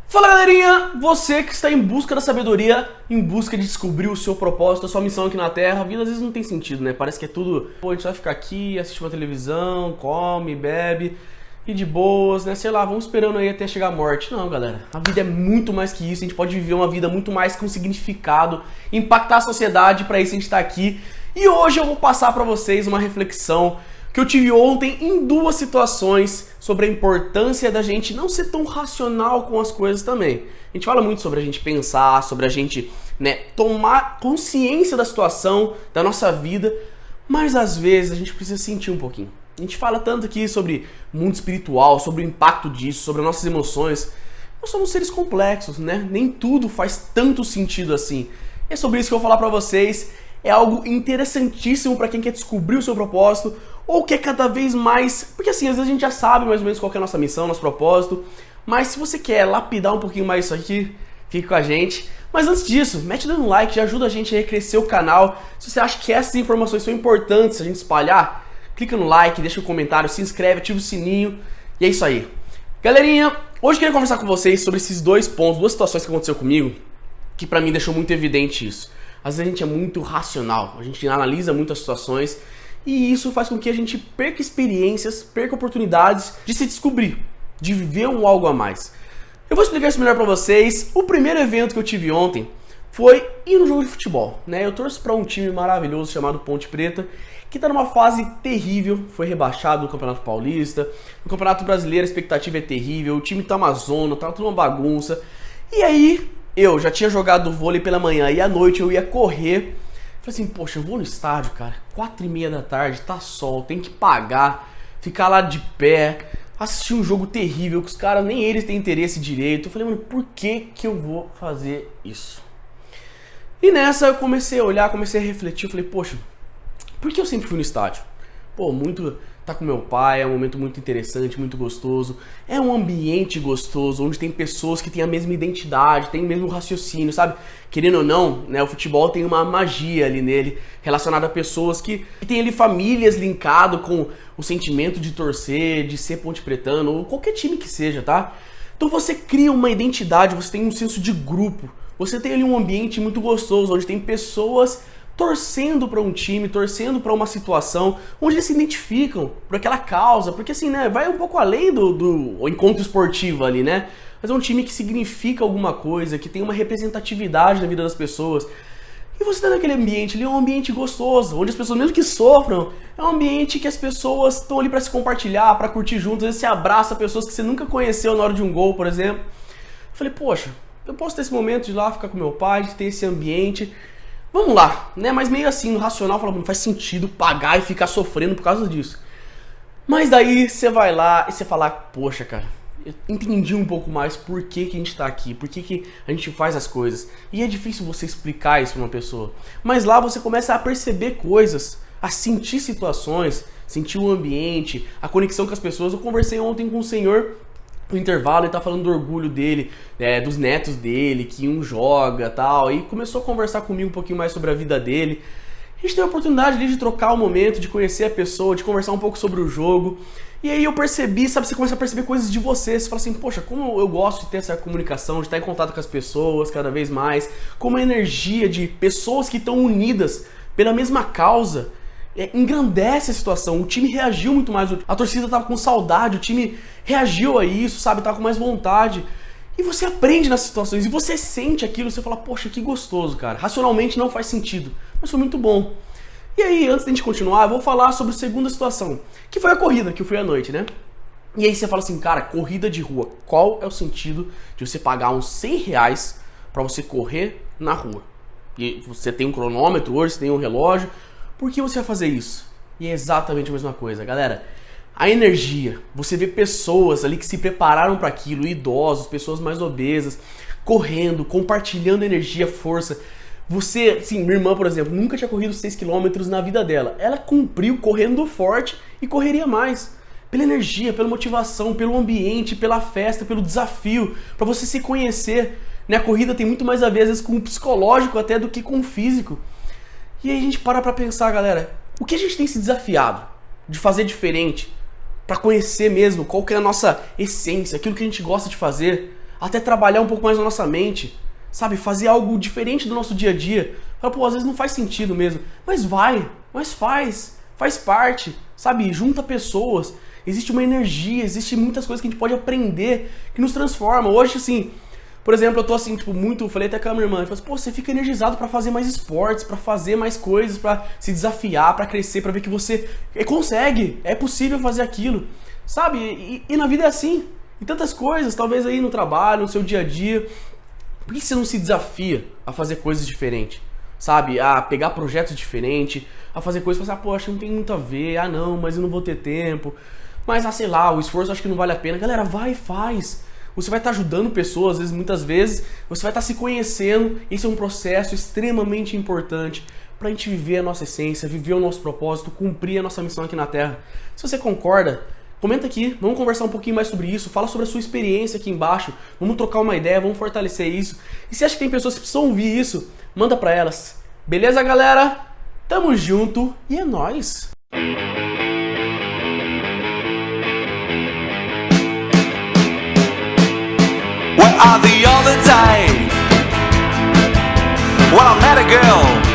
Fala galerinha, você que está em busca da sabedoria, em busca de descobrir o seu propósito, a sua missão aqui na Terra. A vida às vezes não tem sentido, né? Parece que é tudo, pô, a gente vai ficar aqui, assistir uma televisão, come, bebe e de boas, né? Sei lá, vamos esperando aí até chegar a morte. Não, galera, a vida é muito mais que isso, a gente pode viver uma vida muito mais com significado, impactar a sociedade, para isso a gente está aqui. E hoje eu vou passar para vocês uma reflexão que eu tive ontem em duas situações sobre a importância da gente não ser tão racional com as coisas também. A gente fala muito sobre a gente pensar, sobre a gente, tomar consciência da situação, da nossa vida, mas às vezes a gente precisa sentir um pouquinho. A gente fala tanto aqui sobre mundo espiritual, sobre o impacto disso, sobre as nossas emoções. Nós somos seres complexos, né? Nem tudo faz tanto sentido assim. E é sobre isso que eu vou falar pra vocês. É algo interessantíssimo para quem quer descobrir o seu propósito ou quer cada vez mais, porque assim, às vezes a gente já sabe mais ou menos qual que é a nossa missão, nosso propósito, mas se você quer lapidar um pouquinho mais isso aqui, fique com a gente. Mas antes disso, mete dando um like, já ajuda a gente a crescer o canal. Se você acha que essas informações são importantes a gente espalhar, clica no like, deixa um comentário, se inscreve, ativa o sininho e é isso aí. Galerinha, hoje eu queria conversar com vocês sobre esses dois pontos, duas situações que aconteceu comigo, que pra mim deixou muito evidente isso. Às vezes a gente é muito racional, a gente analisa muitas situações e isso faz com que a gente perca experiências, perca oportunidades de se descobrir, de viver um algo a mais. Eu vou explicar isso melhor pra vocês. O primeiro evento que eu tive ontem foi ir no jogo de futebol, né? Eu torço pra um time maravilhoso chamado Ponte Preta, que tá numa fase terrível, foi rebaixado no Campeonato Paulista, no Campeonato Brasileiro a expectativa é terrível, o time tá uma zona, tá tudo uma bagunça. E aí, eu já tinha jogado vôlei pela manhã e à noite eu ia correr. Falei assim, poxa, eu vou no estádio, cara, 4h30 da tarde, tá sol, tem que pagar, ficar lá de pé, assistir um jogo terrível, que os caras, nem eles têm interesse direito. Eu falei, mano, por que eu vou fazer isso? E nessa eu comecei a olhar, comecei a refletir, eu falei, poxa, por que eu sempre fui no estádio? Pô, tá com meu pai, é um momento muito interessante, muito gostoso. É um ambiente gostoso, onde tem pessoas que têm a mesma identidade, têm o mesmo raciocínio, sabe? Querendo ou não, né, o futebol tem uma magia ali nele, relacionada a pessoas que têm ali famílias linkado com o sentimento de torcer, de ser ponte pretano, ou qualquer time que seja, tá? Então você cria uma identidade, você tem um senso de grupo, você tem ali um ambiente muito gostoso, onde tem pessoas torcendo para um time, torcendo para uma situação, onde eles se identificam por aquela causa, porque assim, né, vai um pouco além do encontro esportivo ali, né? Mas é um time que significa alguma coisa, que tem uma representatividade na vida das pessoas. E você tá naquele ambiente ali, é um ambiente gostoso, onde as pessoas, mesmo que sofram, é um ambiente que as pessoas estão ali para se compartilhar, para curtir juntos, às vezes você abraça pessoas que você nunca conheceu na hora de um gol, por exemplo. Eu falei, poxa, eu posso ter esse momento de ir lá ficar com meu pai, de ter esse ambiente. Vamos lá, né? Mas meio assim, no racional, não faz sentido pagar e ficar sofrendo por causa disso. Mas daí você vai lá e você fala, poxa, cara, eu entendi um pouco mais por que a gente tá aqui, por que a gente faz as coisas. E é difícil você explicar isso pra uma pessoa. Mas lá você começa a perceber coisas, a sentir situações, sentir o ambiente, a conexão com as pessoas. Eu conversei ontem com um senhor no intervalo, ele tá falando do orgulho dele, dos netos dele, que um joga tal, e começou a conversar comigo um pouquinho mais sobre a vida dele. A gente teve a oportunidade ali de trocar o momento, de conhecer a pessoa, de conversar um pouco sobre o jogo. E aí eu percebi, sabe, você começa a perceber coisas de você fala assim, poxa, como eu gosto de ter essa comunicação, de estar em contato com as pessoas cada vez mais, como a energia de pessoas que estão unidas pela mesma causa, engrandece a situação. O time reagiu muito mais, a torcida tava com saudade, o time reagiu a isso, sabe, tava com mais vontade. E você aprende nas situações, e você sente aquilo, você fala, poxa, que gostoso, cara. Racionalmente não faz sentido, mas foi muito bom. E aí, antes de a gente continuar, eu vou falar sobre a segunda situação, que foi a corrida, que eu fui à noite, né? E aí você fala assim, cara, corrida de rua, qual é o sentido de você pagar uns R$100 pra você correr na rua? E você tem um cronômetro hoje, você tem um relógio. Por que você vai fazer isso? E é exatamente a mesma coisa, galera. A energia, você vê pessoas ali que se prepararam para aquilo, idosos, pessoas mais obesas, correndo, compartilhando energia, força. Você, assim, minha irmã, por exemplo, nunca tinha corrido 6 km na vida dela. Ela cumpriu correndo forte e correria mais. Pela energia, pela motivação, pelo ambiente, pela festa, pelo desafio, para você se conhecer. Né? A corrida tem muito mais a ver, às vezes, com o psicológico até do que com o físico. E aí a gente para pra pensar, galera, o que a gente tem se desafiado de fazer diferente, pra conhecer mesmo qual que é a nossa essência, aquilo que a gente gosta de fazer, até trabalhar um pouco mais na nossa mente, sabe? Fazer algo diferente do nosso dia a dia. Fala, pô, às vezes não faz sentido mesmo, mas faz parte, sabe? Junta pessoas, existe uma energia, existe muitas coisas que a gente pode aprender que nos transforma. Hoje, assim, por exemplo, eu tô assim, tipo, falei até com a minha irmã, eu falei assim, pô, você fica energizado pra fazer mais esportes, pra fazer mais coisas, pra se desafiar, pra crescer, pra ver que você consegue, é possível fazer aquilo, sabe? E na vida é assim, em tantas coisas, talvez aí no trabalho, no seu dia a dia. Por que você não se desafia a fazer coisas diferentes? Sabe? A pegar projetos diferentes, a fazer coisas e falar assim, pô, acho que não tem muito a ver, não, mas eu não vou ter tempo. Mas, sei lá, o esforço acho que não vale a pena. Galera, vai e faz. Você vai estar ajudando pessoas, às vezes, muitas vezes, você vai estar se conhecendo. Esse é um processo extremamente importante para a gente viver a nossa essência, viver o nosso propósito, cumprir a nossa missão aqui na Terra. Se você concorda, comenta aqui, vamos conversar um pouquinho mais sobre isso, fala sobre a sua experiência aqui embaixo, vamos trocar uma ideia, vamos fortalecer isso. E se acha que tem pessoas que precisam ouvir isso, manda pra elas. Beleza, galera? Tamo junto e é nóis! Where are the other day when I met a girl